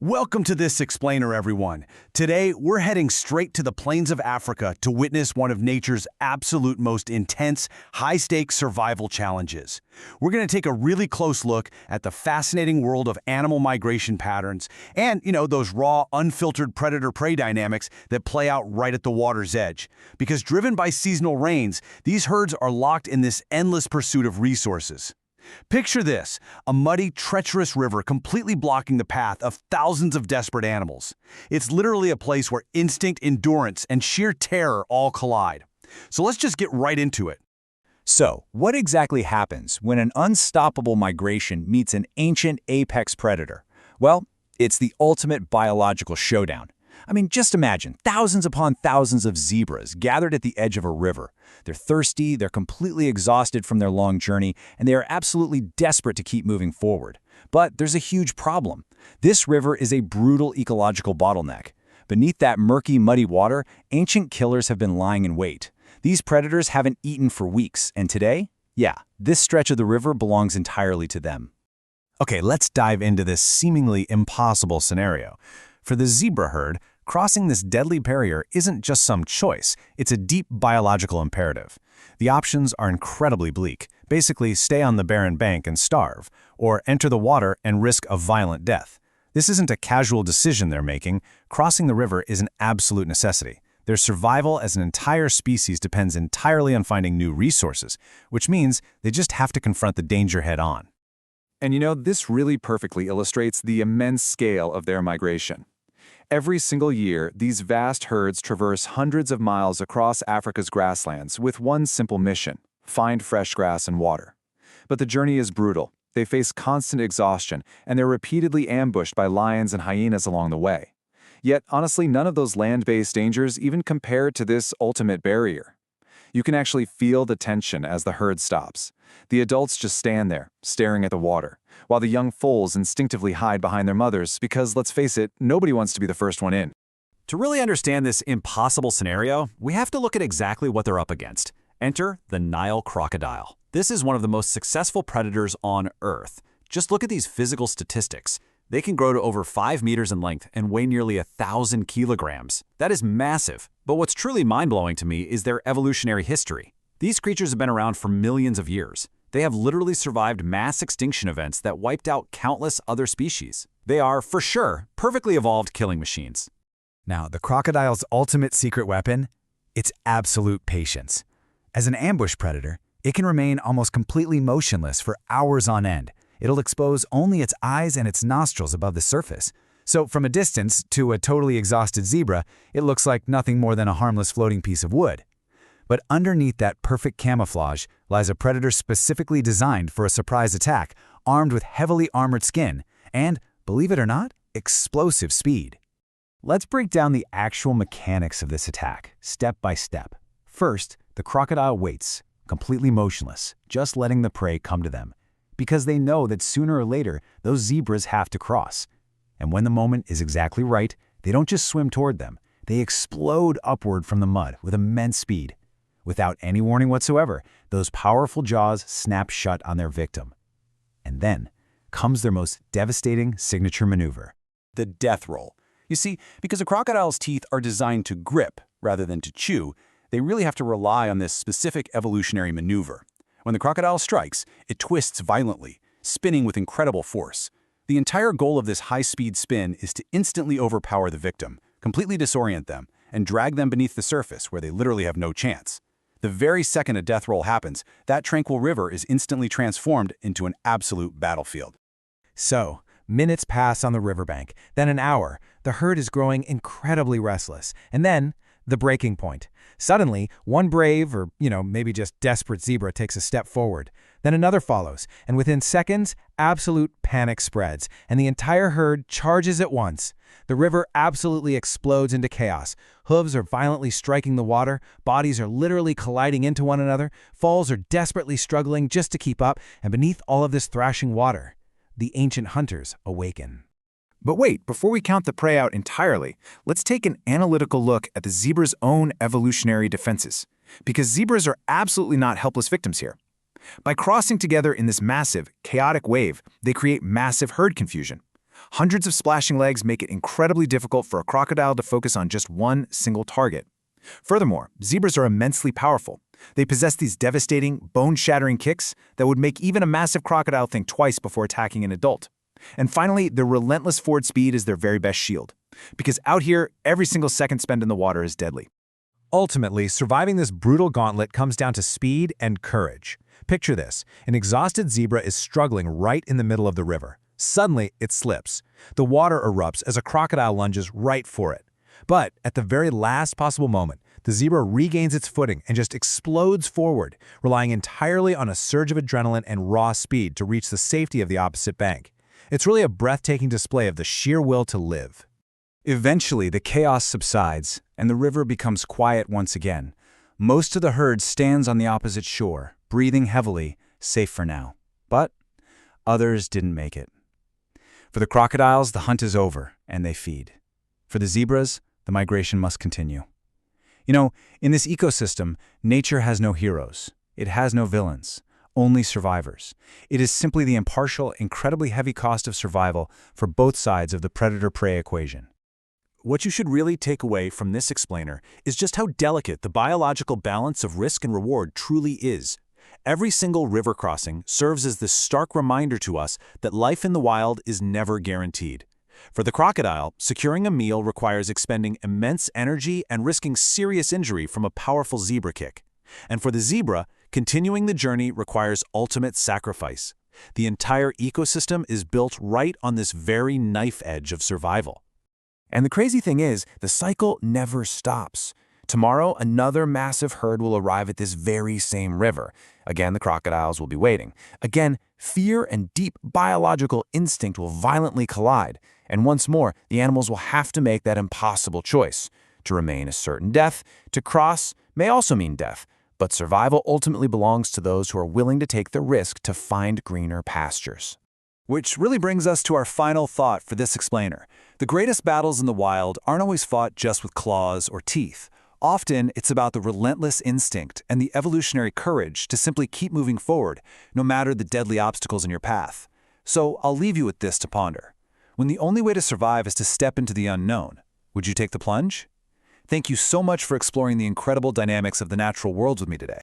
Welcome to this explainer, everyone. Today, we're heading straight to the plains of Africa to witness one of nature's absolute most intense, high-stakes survival challenges. We're going to take a really close look at the fascinating world of animal migration patterns and, those raw, unfiltered predator-prey dynamics that play out right at the water's edge. Because driven by seasonal rains, these herds are locked in this endless pursuit of resources. Picture this, a muddy, treacherous river completely blocking the path of thousands of desperate animals. It's literally a place where instinct, endurance, and sheer terror all collide. So let's just get right into it. So, what exactly happens when an unstoppable migration meets an ancient apex predator? Well, it's the ultimate biological showdown. Just imagine thousands upon thousands of zebras gathered at the edge of a river. They're thirsty, they're completely exhausted from their long journey, and they are absolutely desperate to keep moving forward. But there's a huge problem. This river is a brutal ecological bottleneck. Beneath that murky, muddy water, ancient killers have been lying in wait. These predators haven't eaten for weeks, and today, this stretch of the river belongs entirely to them. Okay, let's dive into this seemingly impossible scenario. For the zebra herd, crossing this deadly barrier isn't just some choice, it's a deep biological imperative. The options are incredibly bleak. Basically, stay on the barren bank and starve, or enter the water and risk a violent death. This isn't a casual decision they're making. Crossing the river is an absolute necessity. Their survival as an entire species depends entirely on finding new resources, which means they just have to confront the danger head-on. And this really perfectly illustrates the immense scale of their migration. Every single year, these vast herds traverse hundreds of miles across Africa's grasslands with one simple mission: find fresh grass and water. But the journey is brutal. They face constant exhaustion, and they're repeatedly ambushed by lions and hyenas along the way. Yet, honestly, none of those land-based dangers even compare to this ultimate barrier. You can actually feel the tension as the herd stops. The adults just stand there, staring at the water, while the young foals instinctively hide behind their mothers because, let's face it, nobody wants to be the first one in. To really understand this impossible scenario, we have to look at exactly what they're up against. Enter the Nile crocodile. This is one of the most successful predators on Earth. Just look at these physical statistics. They can grow to over 5 meters in length and weigh nearly 1,000 kilograms. That is massive. But what's truly mind-blowing to me is their evolutionary history. These creatures have been around for millions of years. They have literally survived mass extinction events that wiped out countless other species. They are, for sure, perfectly evolved killing machines. Now, the crocodile's ultimate secret weapon? It's absolute patience. As an ambush predator, it can remain almost completely motionless for hours on end. It'll expose only its eyes and its nostrils above the surface. So from a distance, to a totally exhausted zebra, it looks like nothing more than a harmless floating piece of wood. But underneath that perfect camouflage lies a predator specifically designed for a surprise attack, armed with heavily armored skin and, believe it or not, explosive speed. Let's break down the actual mechanics of this attack, step by step. First, the crocodile waits, completely motionless, just letting the prey come to them, because they know that sooner or later those zebras have to cross. And when the moment is exactly right, they don't just swim toward them, they explode upward from the mud with immense speed. Without any warning whatsoever, those powerful jaws snap shut on their victim. And then comes their most devastating signature maneuver: The death roll. You see, because a crocodile's teeth are designed to grip rather than to chew, they really have to rely on this specific evolutionary maneuver. When the crocodile strikes, it twists violently, spinning with incredible force. The entire goal of this high-speed spin is to instantly overpower the victim, completely disorient them, and drag them beneath the surface where they literally have no chance. The very second a death roll happens, that tranquil river is instantly transformed into an absolute battlefield. So, minutes pass on the riverbank, then an hour. The herd is growing incredibly restless. And then, the breaking point. Suddenly, one brave or, maybe just desperate zebra takes a step forward. Then another follows, and within seconds, absolute panic spreads, and the entire herd charges at once. The river absolutely explodes into chaos. Hooves are violently striking the water, bodies are literally colliding into one another, foals are desperately struggling just to keep up, and beneath all of this thrashing water, the ancient hunters awaken. But wait, before we count the prey out entirely, let's take an analytical look at the zebra's own evolutionary defenses. Because zebras are absolutely not helpless victims here. By crossing together in this massive, chaotic wave, they create massive herd confusion. Hundreds of splashing legs make it incredibly difficult for a crocodile to focus on just one single target. Furthermore, zebras are immensely powerful. They possess these devastating, bone-shattering kicks that would make even a massive crocodile think twice before attacking an adult. And finally, their relentless forward speed is their very best shield. Because out here, every single second spent in the water is deadly. Ultimately, surviving this brutal gauntlet comes down to speed and courage. Picture this. An exhausted zebra is struggling right in the middle of the river. Suddenly, it slips. The water erupts as a crocodile lunges right for it. But at the very last possible moment, the zebra regains its footing and just explodes forward, relying entirely on a surge of adrenaline and raw speed to reach the safety of the opposite bank. It's really a breathtaking display of the sheer will to live. Eventually, the chaos subsides, and the river becomes quiet once again. Most of the herd stands on the opposite shore, breathing heavily, safe for now. But others didn't make it. For the crocodiles, the hunt is over, and they feed. For the zebras, the migration must continue. You know, in this ecosystem, nature has no heroes. It has no villains, only survivors. It is simply the impartial, incredibly heavy cost of survival for both sides of the predator-prey equation. What you should really take away from this explainer is just how delicate the biological balance of risk and reward truly is. Every single river crossing serves as this stark reminder to us that life in the wild is never guaranteed. For the crocodile, securing a meal requires expending immense energy and risking serious injury from a powerful zebra kick. And for the zebra, continuing the journey requires ultimate sacrifice. The entire ecosystem is built right on this very knife edge of survival. And the crazy thing is, the cycle never stops. Tomorrow, another massive herd will arrive at this very same river. Again, the crocodiles will be waiting. Again, fear and deep biological instinct will violently collide. And once more, the animals will have to make that impossible choice. To remain a certain death, to cross, may also mean death. But survival ultimately belongs to those who are willing to take the risk to find greener pastures. Which really brings us to our final thought for this explainer. The greatest battles in the wild aren't always fought just with claws or teeth. Often, it's about the relentless instinct and the evolutionary courage to simply keep moving forward, no matter the deadly obstacles in your path. So I'll leave you with this to ponder. When the only way to survive is to step into the unknown, would you take the plunge? Thank you so much for exploring the incredible dynamics of the natural world with me today.